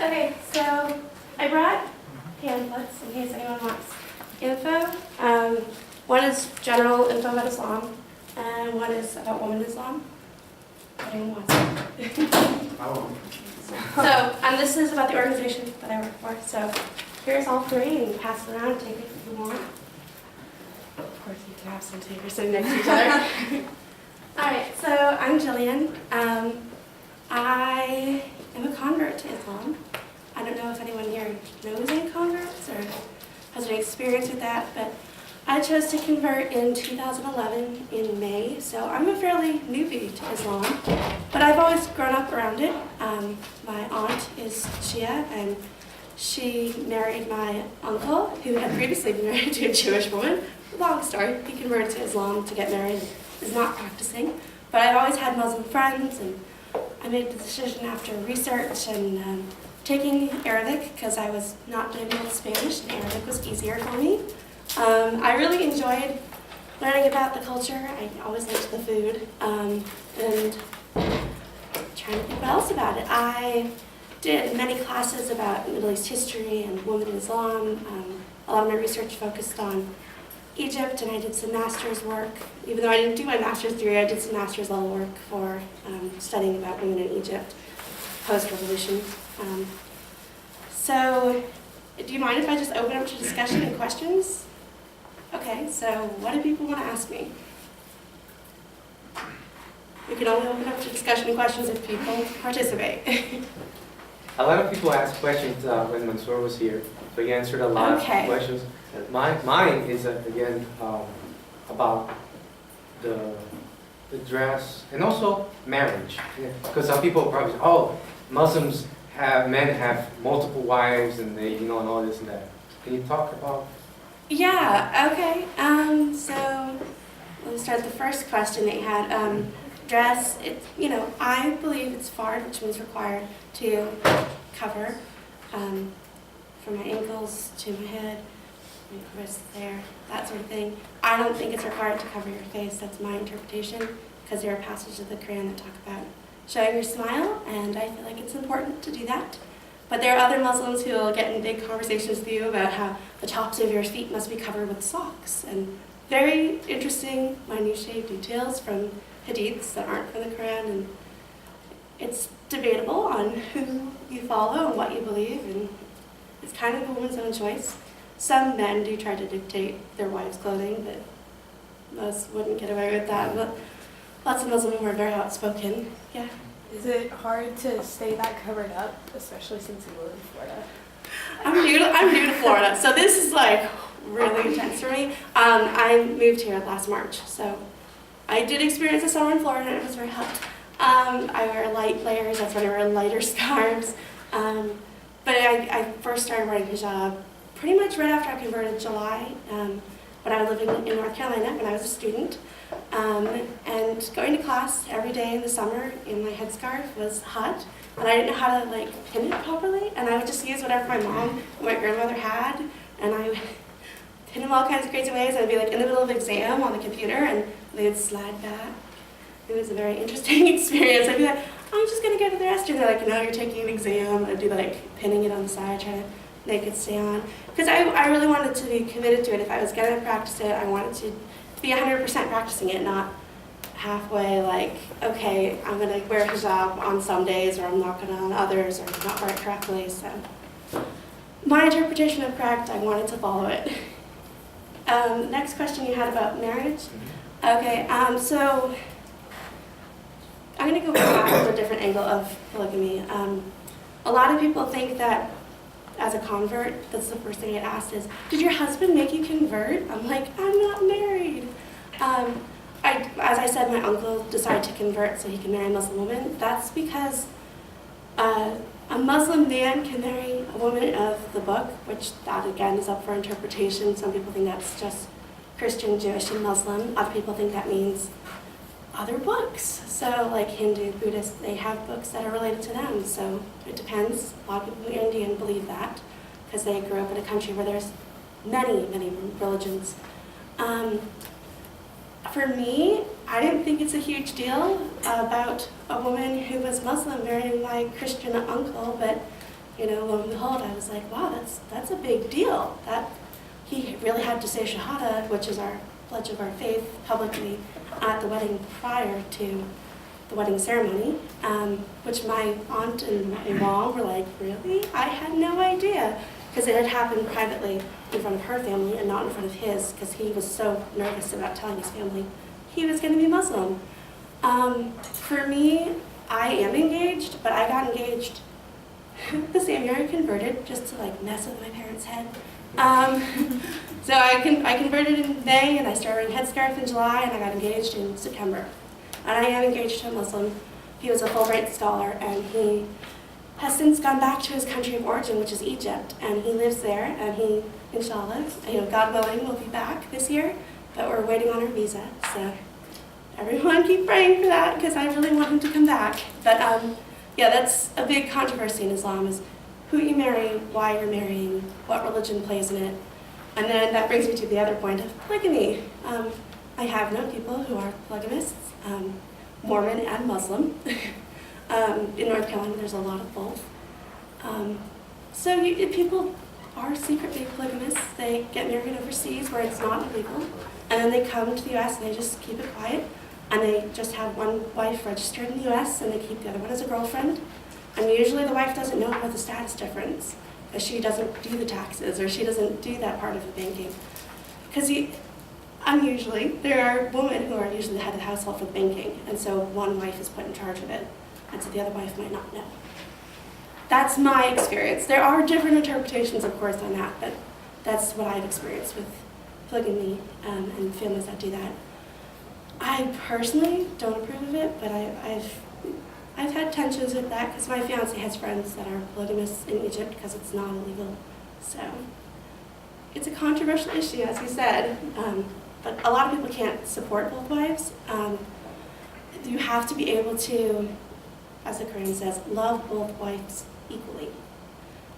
Okay, so I brought pamphlets in case anyone wants info. One is general info about Islam, and one is about women in Islam. If anyone wants it. So, and this is about the organization that I work for. So, here's all three, and pass it around, take it if you want. Of course, you can have some too. You're sitting next to each other. Alright, so I'm Jillian. I am a convert to Islam. I don't know if anyone here knows any converts or has any experience with that, but I chose to convert in 2011 in May, so I'm a fairly newbie to Islam, but I've always grown up around it. My aunt is Shia, and she married my uncle, who had previously been married to a Jewish woman. Long story, he converted to Islam to get married, is not practicing, but I've always had Muslim friends, and I made the decision after research and taking Arabic, because I was not doing well with Spanish, and Arabic was easier for me. I really enjoyed learning about the culture. I always liked the food, and trying to think what else about it. I did many classes about Middle East history and women in Islam. A lot of my research focused on Egypt, and I did some master's work. Even though I didn't do my master's degree, I did some master's level work for studying about women in Egypt post-revolution. So, do you mind if I just open up to discussion and questions? Okay, so what do people want to ask me? We can only open up to discussion and questions if people participate. A lot of people asked questions when Mansour was here, so he answered a lot of questions. Mine is, again, about the dress and also marriage. Because some people probably say, oh, men have multiple wives and they, and all this and that. Can you talk about? Yeah, okay. So let's start the first question that you had. Dress, I believe it's fard, which means required to cover from my ankles to my head, my wrists there, that sort of thing. I don't think it's required to cover your face. That's my interpretation, because there are passages of the Quran that talk about showing your smile, and I feel like it's important to do that. But there are other Muslims who will get in big conversations with you about how the tops of your feet must be covered with socks, and very interesting, minutiae details from hadiths that aren't from the Quran, and it's debatable on who you follow and what you believe, and it's kind of a woman's own choice. Some men do try to dictate their wives' clothing, but most wouldn't get away with that. But lots of Muslims women are very outspoken. Yeah. Is it hard to stay that covered up, especially since you live in Florida? I'm new to Florida, so this is like really intense for me. I moved here last March, so I did experience the summer in Florida, and it was very hot. I wear light layers. That's when I wear lighter scarves. But I first started wearing hijab pretty much right after I converted, July, when I was living in North Carolina when I was a student. And going to class every day in the summer in my headscarf was hot, and I didn't know how to pin it properly, and I would just use whatever my mom and my grandmother had, and I would pin them all kinds of crazy ways. I'd be in the middle of exam on the computer, and they would slide back. It was a very interesting experience. I'd be like, I'm just going to go to the restroom. They're like, no, you're taking an exam. I'd be pinning it on the side, trying to make it stay on. Because I really wanted to be committed to it. If I was going to practice it, I wanted to be 100% practicing it, not halfway okay, I'm going to wear hijab on some days, or I'm not going to on others, or not wear it correctly. So my interpretation of correct, I wanted to follow it. Next question you had about marriage. Okay, so I'm going to go back to a different angle of polygamy. A lot of people think that as a convert, that's the first thing I get asked is, did your husband make you convert? I'm like, I'm not married. As I said, my uncle decided to convert so he can marry a Muslim woman. That's because a Muslim man can marry a woman of the book, which that again is up for interpretation. Some people think that's just Christian, Jewish, and Muslim. Other people think that means other books. So like Hindu, Buddhist, they have books that are related to them. So it depends. A lot of people in India believe that because they grew up in a country where there's many, many religions. For me, I didn't think it's a huge deal about a woman who was Muslim marrying my Christian uncle, but lo and behold, I was like, wow, that's a big deal. That he really had to say Shahada, which is our pledge of our faith, publicly at the wedding prior to the wedding ceremony, which my aunt and my mom were like, really? I had no idea, because it had happened privately in front of her family and not in front of his, because he was so nervous about telling his family he was going to be Muslim. For me, I am engaged, but I got engaged the same year I converted, just to like mess with my parents' head. So I converted in May, and I started wearing headscarf in July, and I got engaged in September. And I am engaged to a Muslim. He was a Fulbright scholar, and he has since gone back to his country of origin, which is Egypt, and he lives there, and he, inshallah, God willing, will be back this year, but we're waiting on our visa, so everyone keep praying for that, because I really want him to come back. But yeah, that's a big controversy in Islam, is who you marry, why you're marrying, what religion plays in it. And then that brings me to the other point of polygamy. I have known people who are polygamists, Mormon and Muslim. In North Carolina, there's a lot of both. So people are secretly polygamists. They get married overseas where it's not illegal, and then they come to the U.S. and they just keep it quiet, and they just have one wife registered in the U.S. and they keep the other one as a girlfriend. And usually the wife doesn't know about the status difference, because she doesn't do the taxes or she doesn't do that part of the banking. Because unusually, there are women who are usually the head of the household for banking, and so one wife is put in charge of it, and so the other wife might not know. That's my experience. There are different interpretations, of course, on that, but that's what I've experienced with polygamy and families that do that. I personally don't approve of it, but I've had tensions with that because my fiance has friends that are polygamists in Egypt because it's not illegal. So it's a controversial issue, as you said, but a lot of people can't support both wives. You have to be able to, as the Quran says, love both wives equally,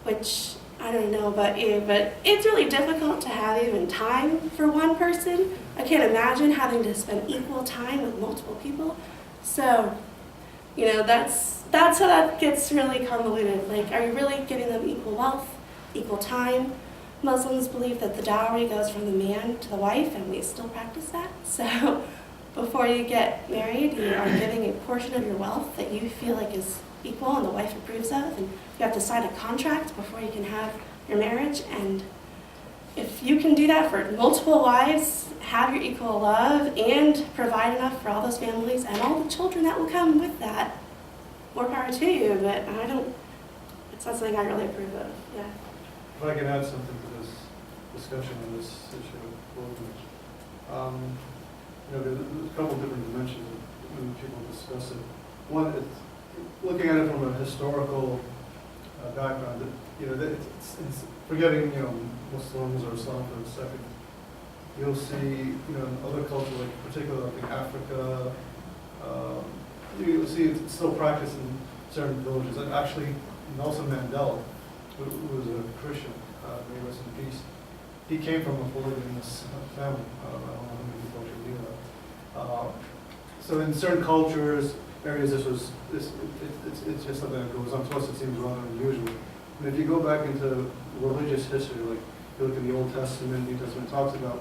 which I don't know about you, but it's really difficult to have even time for one person. I can't imagine having to spend equal time with multiple people. So, that's how that gets really convoluted. Like, are you really giving them equal wealth, equal time? Muslims believe that the dowry goes from the man to the wife, and we still practice that. So before you get married, you are giving a portion of your wealth that you feel like is equal and the wife approves of, and you have to sign a contract before you can have your marriage. And if you can do that for multiple wives, have your equal love, and provide enough for all those families and all the children that will come with that, more power to you. But it's not something I really approve of. Yeah. If I can add something to this discussion on this issue of polygamy. There's a couple different dimensions when people discuss it. One, it's looking at it from a historical background. It's forgetting Muslims or Islam for a second. You'll see in other cultures, like particularly in Africa, you'll see it's still practiced in certain villages. And actually, Nelson Mandela, who was a Christian, may rest in peace, he came from a polygamous family. I don't know how many people actually knew that. So in certain cultures, areas, it's just something that goes on. To us, it seems rather unusual. And if you go back into religious history, like you look at the Old Testament, New Testament, it talks about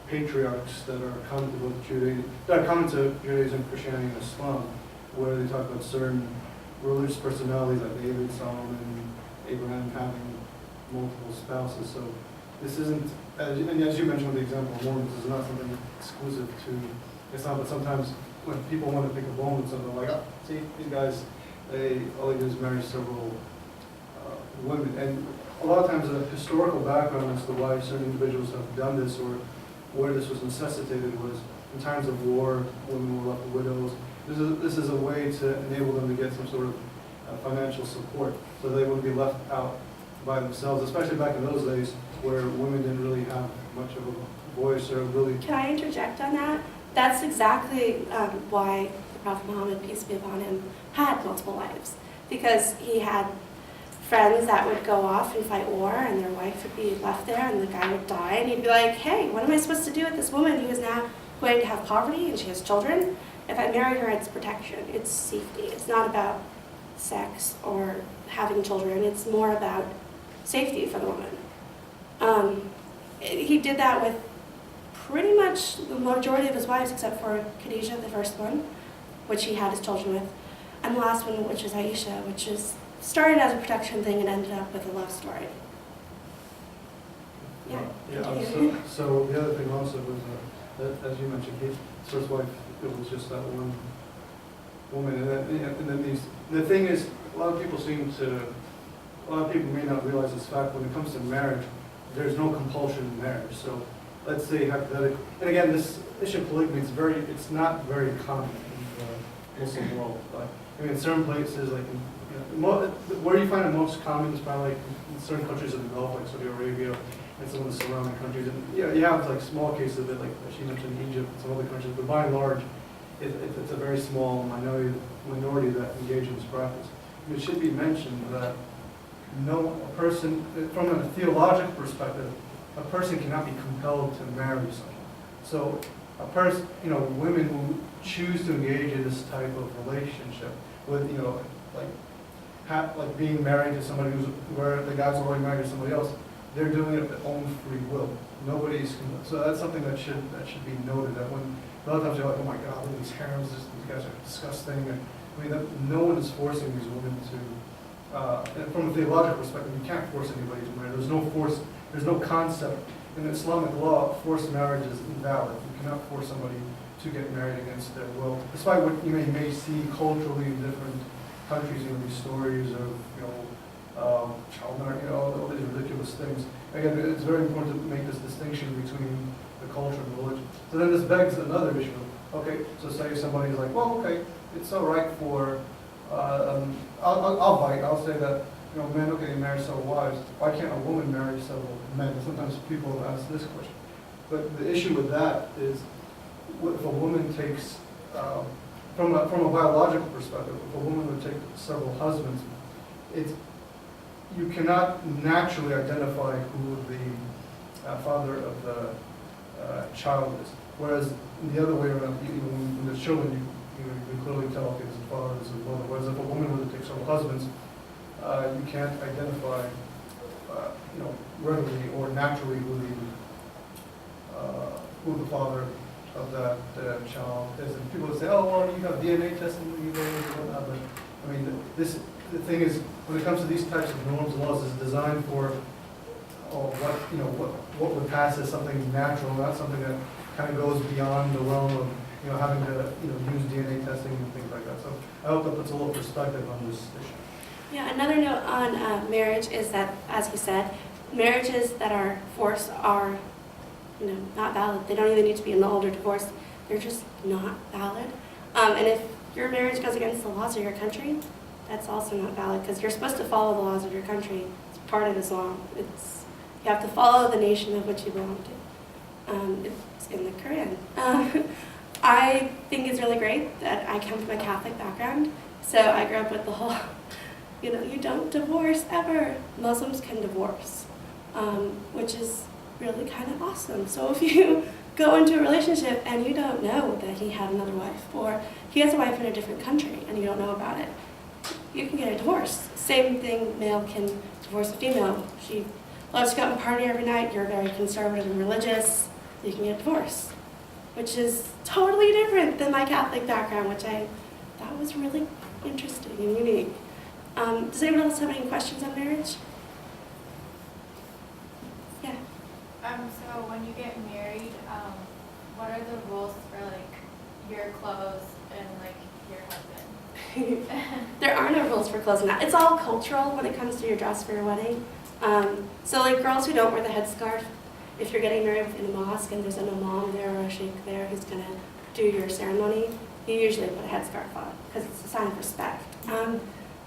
patriarchs that are common to both Judaism, Christianity, and Islam, where they talk about certain religious personalities like David, Solomon, Abraham having multiple spouses. So this isn't, and as you mentioned with the example of Mormons, this is not something exclusive to Islam, but sometimes when people want to think of Mormons, something like, see, these guys, all they do is marry several women. And a lot of times the historical background as to why certain individuals have done this or where this was necessitated was in times of war, women were left widows. This is a way to enable them to get some sort of financial support so they wouldn't be left out by themselves, especially back in those days where women didn't really have much of a voice or really... Can I interject on that? That's exactly why the Prophet Muhammad, peace be upon him, had multiple wives. Because he had friends that would go off and fight war, and their wife would be left there, and the guy would die, and he'd be like, hey, what am I supposed to do with this woman who is now going to have poverty, and she has children? If I marry her, it's protection, it's safety. It's not about sex or having children. It's more about safety for the woman. He did that with pretty much the majority of his wives, except for Khadijah, the first one, which he had his children with, and the last one, which is Aisha, which is started as a protection thing and ended up with a love story. Yeah. So the other thing also was that, as you mentioned, his first wife, it was just that one woman, and then the thing is, a lot of people may not realize this fact. When it comes to marriage, there's no compulsion in marriage. So let's say hypothetically, and again, this issue of polygamy it's not very common in the Muslim world. But I mean, in certain places, like where you find it most common is probably like in certain countries of the Gulf, like Saudi Arabia and some of the surrounding countries. And you have like small cases of it, like she mentioned Egypt and some other countries, but by and large, it's a very small minority that engage in this practice. It should be mentioned that a person, from a theological perspective, a person cannot be compelled to marry someone. So a person, women who choose to engage in this type of relationship with, like being married to somebody where the guy's already married to somebody else, they're doing it of their own free will. So that's something that should be noted. That when a lot of times you're like, oh my God, look at these harems, these guys are disgusting. And, I mean, no one is forcing these women to. And from a theological perspective, you can't force anybody to marry. There's no concept in Islamic law. Forced marriage is invalid. You cannot force somebody to get married against their will. Despite what you may see culturally in different countries, these stories of child marriage, all these ridiculous things. Again, it's very important to make this distinction between the culture and religion. So then this begs another issue. Okay, so say somebody's like, well, okay, it's all right for. I'll say that men, okay, they marry several wives. Why can't a woman marry several men? Sometimes people have asked this question. But the issue with that is, if a woman takes, from a biological perspective, if a woman would take several husbands, you cannot naturally identify who the father of the child is. Whereas the other way around, when there's children, you can clearly tell if it's a father or it's a mother. Whereas if a woman were to take several husbands, you can't identify, readily or naturally who the father of that child is. And people would say, oh, well, you have DNA testing, and whatnot. But I mean, the thing is, when it comes to these types of norms and laws, it's designed for what would pass as something natural, not something that kind of goes beyond the realm of having to use DNA testing and things like that. So I hope that puts a little perspective on this issue. Yeah, another note on marriage is that, as he said, marriages that are forced are not valid. They don't even need to be annulled or divorced. They're just not valid. And if your marriage goes against the laws of your country, that's also not valid, because you're supposed to follow the laws of your country. It's part of Islam. You have to follow the nation of which you belong to. It's in the Quran. I think it's really great that I come from a Catholic background, so I grew up with the whole, you don't divorce ever. Muslims can divorce, which is really kind of awesome. So if you go into a relationship and you don't know that he had another wife, or he has a wife in a different country and you don't know about it, you can get a divorce. Same thing, male can divorce a female. She loves to go out and party every night, you're very conservative and religious, you can get a divorce, which is totally different than my Catholic background, which I thought was really interesting and unique. Does anyone else have any questions on marriage? Yeah. So when you get married, what are the rules for your clothes and your husband? There are no rules for clothes in that. It's all cultural when it comes to your dress for your wedding. So girls who don't wear the headscarf, if you're getting married in a mosque and there's an imam there or a sheikh there who's going to do your ceremony, you usually put a headscarf on because it's a sign of respect.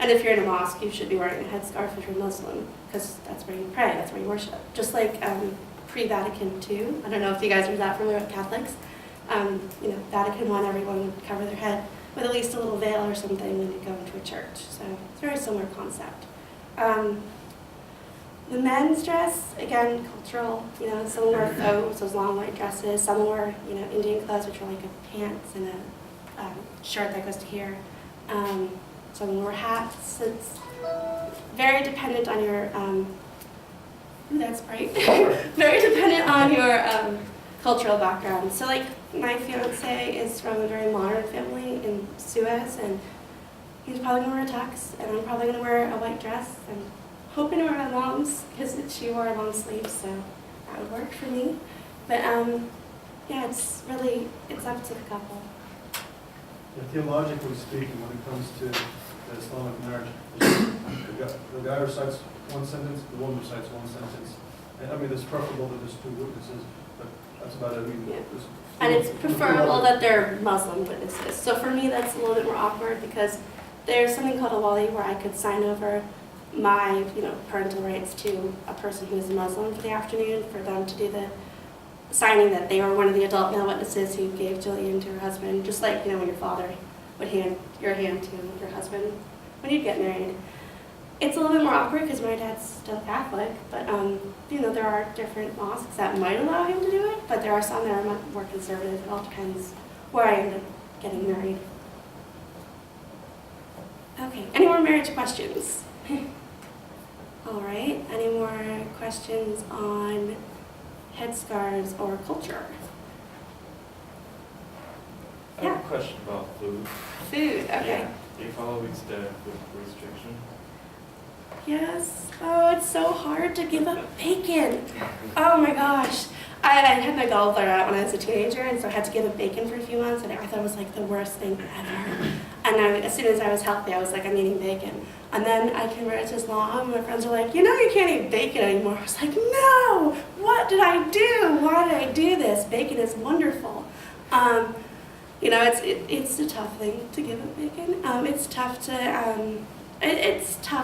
And if you're in a mosque, you should be wearing a headscarf if you're Muslim, because that's where you pray, that's where you worship. Just like pre-Vatican II, I don't know if you guys are that familiar with Catholics, Vatican I, everyone would cover their head with at least a little veil or something when you go into a church. So it's a very similar concept. The men's dress, again, cultural, some wear those long white dresses, some wear, Indian clothes, which are like a pants and a shirt that goes to here. Some wear hats. very dependent on your, ooh, that's bright. Very dependent on your cultural background. So like my fiance is from a very modern family in Suez, and he's probably gonna wear a tux, and I'm probably gonna wear a white dress. I'm hoping to wear my mom's because she wore a long sleeve, so that would work for me. But yeah, it's up to the couple. Yeah, theologically speaking, when it comes to the Islamic marriage, the guy recites one sentence, the woman recites one sentence. And I mean, it's preferable that there's two witnesses, but that's about it. I mean, Yeah. And it's preferable that they're Muslim witnesses. So for me, that's a little bit more awkward because there's something called a wali where I could sign over my, parental rights to a person who is a Muslim for the afternoon for them to do the signing that they were one of the adult male witnesses who gave Jillian to her husband, just like, when your father would hand your hand to your husband when you'd get married. It's a little bit more awkward because my dad's still Catholic, but there are different mosques that might allow him to do it, but there are some that are more conservative. It all depends where I end up getting married. Okay, any more marriage questions? All right, any more questions on headscarves or culture? I have a question about food. Food, okay. Do you follow each day food restriction? Yes. Oh, it's so hard to give up bacon. Oh my gosh. I had my gallbladder out when I was a teenager, and so I had to give up bacon for a few months, and I thought it was like the worst thing ever. And as soon as I was healthy, I was like, I'm eating bacon. And then I converted to Islam, and my friends were like, you can't eat bacon anymore. I was like, no, what did I do? Why did I do this? Bacon is wonderful. It's a tough thing to give up bacon. It's tough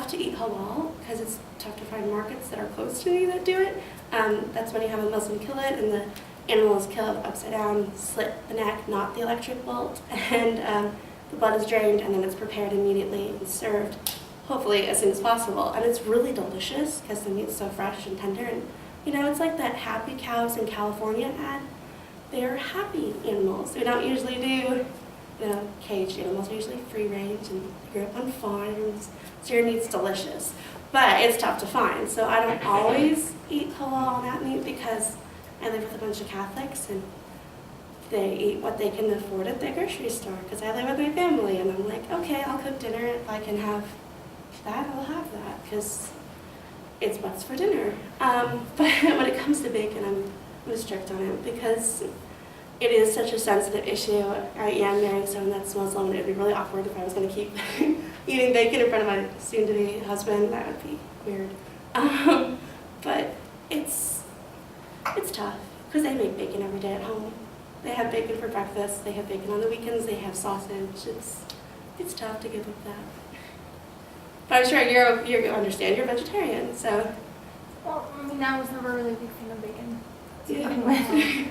to eat halal because it's tough to find markets that are close to me that do it. That's when you have a Muslim kill it, and the animal is killed upside down, slit the neck, not the electric bolt, and the blood is drained, and then it's prepared immediately and served, hopefully as soon as possible. And it's really delicious because the meat's so fresh and tender. And it's like that happy cows in California ad. They're happy animals. We don't usually do caged animals. Are usually free range, and they grow up on farms. So your meat's delicious, but it's tough to find. So I don't always eat halal and that meat because I live with a bunch of Catholics, and they eat what they can afford at the grocery store because I live with my family, and I'm like, okay, I'll cook dinner. If I can have that, I'll have that because it's what's for dinner. But when it comes to bacon, I'm strict on it because it is such a sensitive issue. I am marrying someone that's Muslim, and it would be really awkward if I was going to keep eating bacon in front of my soon-to-be husband. That would be weird. But it's tough because they make bacon every day at home. They have bacon for breakfast. They have bacon on the weekends. They have sausage. It's tough to give up that. But I'm sure you understand. You're a vegetarian, so. Well, I was never really a big fan of bacon to Yeah. begin with.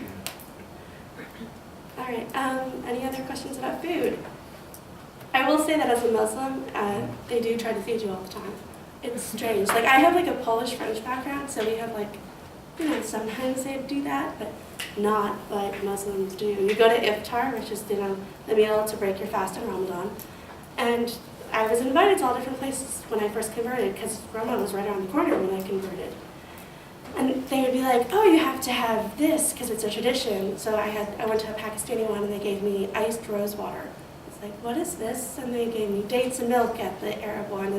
All right. Any other questions about food? I will say that as a Muslim, they do try to feed you all the time. It's strange. Like I have a Polish-French background, so we have sometimes they do that, but not like Muslims do. You go to iftar, which is the meal to break your fast in Ramadan, and I was invited to all different places when I first converted because Ramadan was right around the corner when I converted. And they would be like, oh, you have to have this because it's a tradition. So I went to a Pakistani one, and they gave me iced rose water. It's like, what is this? And they gave me dates and milk at the Arab one.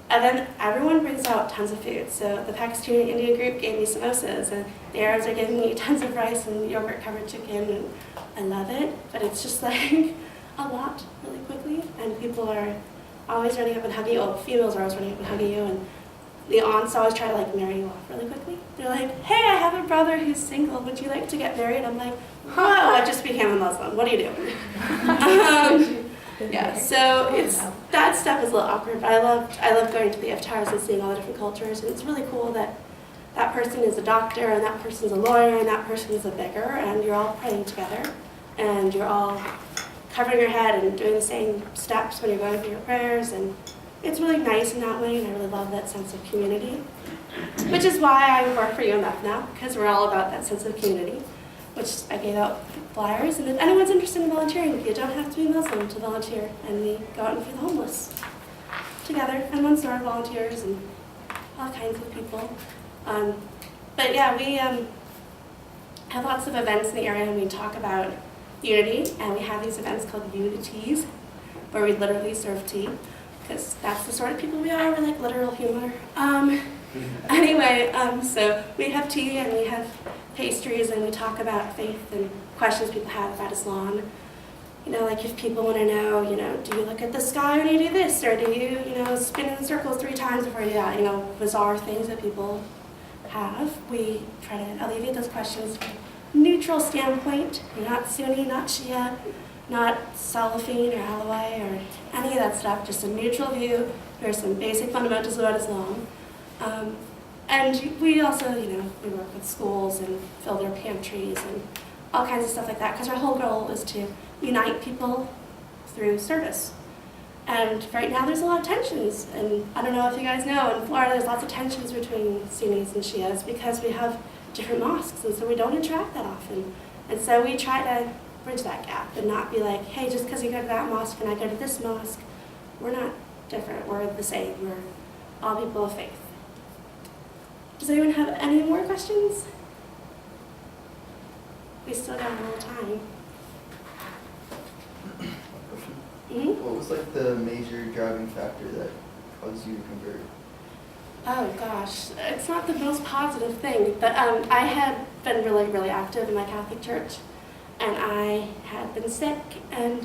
And then everyone brings out tons of food. So the Pakistani Indian group gave me samosas, and the Arabs are giving me tons of rice and yogurt-covered chicken, and I love it. But it's just like a lot really quickly, and people are always running up and hugging you. Oh, females are always running up and hugging you, and the aunts always try to marry you off really quickly. They're like, hey, I have a brother who's single. Would you like to get married? I'm like, whoa, I just became a Muslim. What are you doing? Yeah, so that stuff is a little awkward, but I love going to the iftars and seeing all the different cultures, and it's really cool that that person is a doctor, and that person's a lawyer, and that person's a beggar, and you're all praying together, and you're all covering your head and doing the same steps when you're going through your prayers, and it's really nice in that way, and I really love that sense of community, which is why I work for UMF now, because we're all about that sense of community, which I gave out flyers, and if anyone's interested in volunteering, you don't have to be Muslim to volunteer, and we go out and feed the homeless. together, and Mansour volunteers and all kinds of people. But yeah, we have lots of events in the area, and we talk about unity, and we have these events called Unities, where we literally serve tea, because that's the sort of people we are. We're like literal humor. Anyway, so we have tea and we have pastries, and we talk about faith and questions people have about Islam. You know, like if people want to know, you know, do you look at the sky when you do this, or do you, you know, spin in circles 3 times before you do that? You know, bizarre things that people have. We try to alleviate those questions from a neutral standpoint. You're not Sunni, not Shia, not Salafin or Alawite or any of that stuff. Just a neutral view. There's some basic fundamentals about Islam. And we also, you know, we work with schools and fill their pantries and all kinds of stuff like that, because our whole goal is to unite people through service. And right now there's a lot of tensions, and I don't know if you guys know, in Florida there's lots of tensions between Sunnis and Shias because we have different mosques, and so we don't interact that often. And so we try to bridge that gap and not be like, hey, just because you go to that mosque and I go to this mosque, we're not different, we're the same, we're all people of faith. Does anyone have any more questions? We still got a little time. Mm-hmm. What was like the major driving factor that caused you to convert? Oh gosh, it's not the most positive thing, but I had been really, really active in my Catholic church, and I had been sick and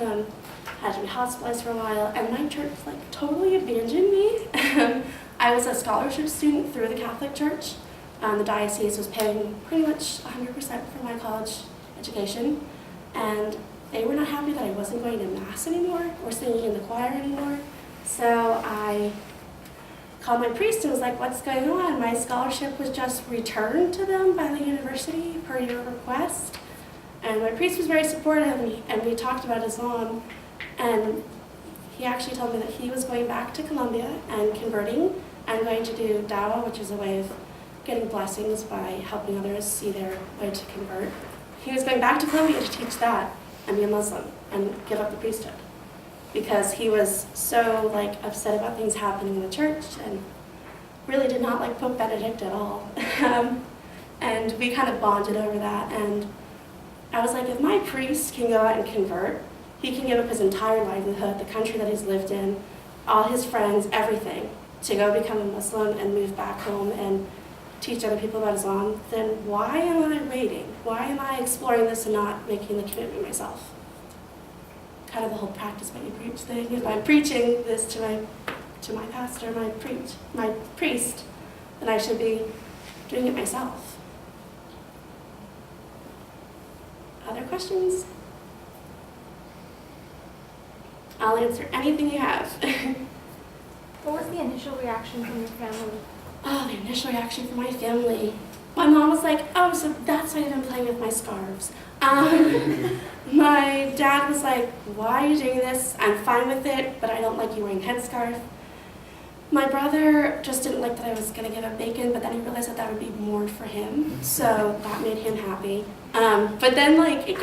had to be hospitalized for a while, and my church like totally abandoned me. I was a scholarship student through the Catholic Church. The diocese was paying pretty much 100% for my college education, and they were not happy that I wasn't going to Mass anymore or singing in the choir anymore. So I called my priest and was like, what's going on? My scholarship was just returned to them by the university per your request. And my priest was very supportive, and we talked about Islam, and he actually told me that he was going back to Colombia and converting and going to do dawah, which is a way of getting blessings by helping others see their way to convert. He was going back to Colombia to teach that and be a Muslim and give up the priesthood, because he was so like upset about things happening in the church and really did not like Pope Benedict at all. And we kind of bonded over that, and I was like, if my priest can go out and convert, he can give up his entire livelihood, the country that he's lived in, all his friends, everything, to go become a Muslim and move back home and teach other people about Islam, then why am I waiting? Why am I exploring this and not making the commitment myself? Kind of the whole practice what you preach thing. If I'm preaching this to my pastor, my priest, then I should be doing it myself. Other questions? I'll answer anything you have. What was the initial reaction from your family? Oh, the initial reaction from my family. My mom was like, oh, so that's why you've been playing with my scarves. My dad was like, why are you doing this? I'm fine with it, but I don't like you wearing headscarf. My brother just didn't like that I was going to give up bacon, but then he realized that that would be more for him, so that made him happy. But then, like, it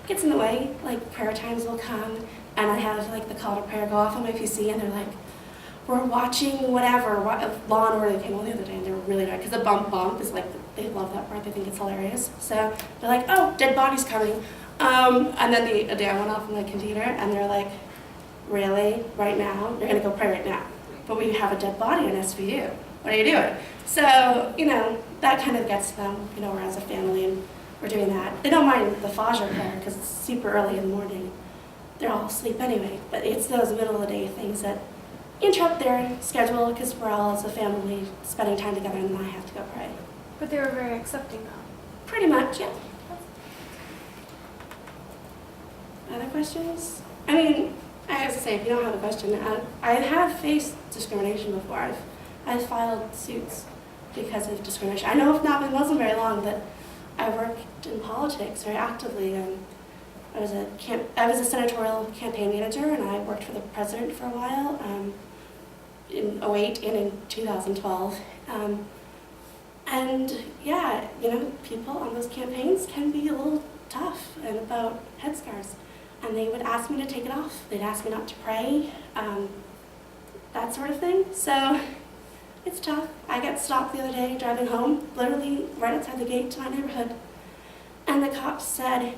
gets in the way. Like, prayer times will come, and I have, like, the call to prayer go off on my PC, and they're like, we're watching whatever, Law and Order came on the other day, and they were really good, because the bump is like, they love that part, they think it's hilarious. So they're like, oh, dead body's coming. And then the day I went off on the computer, and they're like, really, right now? You're gonna go pray right now. But we have a dead body in SVU. What are you doing? So, you know, that kind of gets them, you know, we're as a family, and we're doing that. They don't mind the Fajr prayer, because it's super early in the morning. They're all asleep anyway, but it's those middle of the day things that interrupt their schedule, because we're all as a family spending time together, and then I have to go pray. But they were very accepting though. Pretty much, yeah. Other questions? I mean, I have to say, if you don't have a question, I have faced discrimination before. I've filed suits because of discrimination. I know I've not been Muslim very long, but I worked in politics very actively. I was a senatorial campaign manager, and I worked for the president for a while, in 2008 and in 2012. And yeah, you know, people on those campaigns can be a little tough and about headscarves. And they would ask me to take it off. They'd ask me not to pray. that sort of thing. So it's tough. I got stopped the other day driving home, literally right outside the gate to my neighborhood. And the cops said,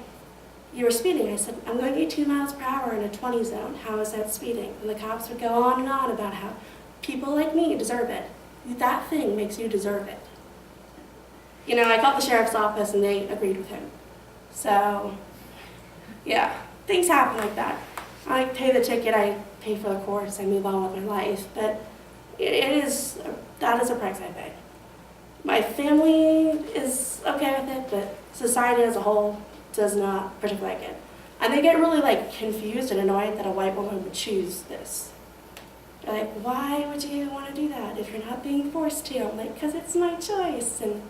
"You were speeding." I said, "I'm going 18 miles per hour in a 20 zone. How is that speeding?" And the cops would go on and on about how people like me deserve it. That thing makes you deserve it. You know, I called the sheriff's office and they agreed with him. So, yeah, things happen like that. I pay the ticket, I pay for the course, I move on with my life, but that is a price I pay. My family is okay with it, but society as a whole does not particularly like it. And they get really confused and annoyed that a white woman would choose this. They're like, "Why would you want to do that if you're not being forced to?" I'm like, "Because it's my choice," and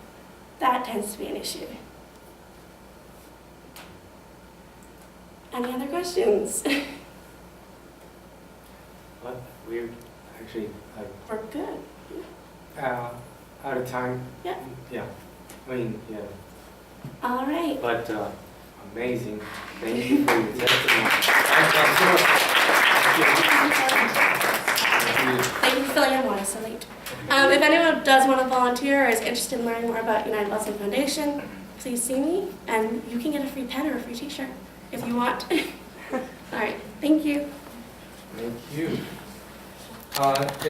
that tends to be an issue. Any other questions? What? Weird. Actually, We're good. out of time. Yeah. Yeah. I mean, yeah. All right. But amazing. Thank you for your testimony. Thank you. Thank you for filling in while so late. If anyone does want to volunteer or is interested in learning more about United Leslie Foundation, please see me, and you can get a free pen or a free t-shirt if you want. All right. Thank you. Thank you.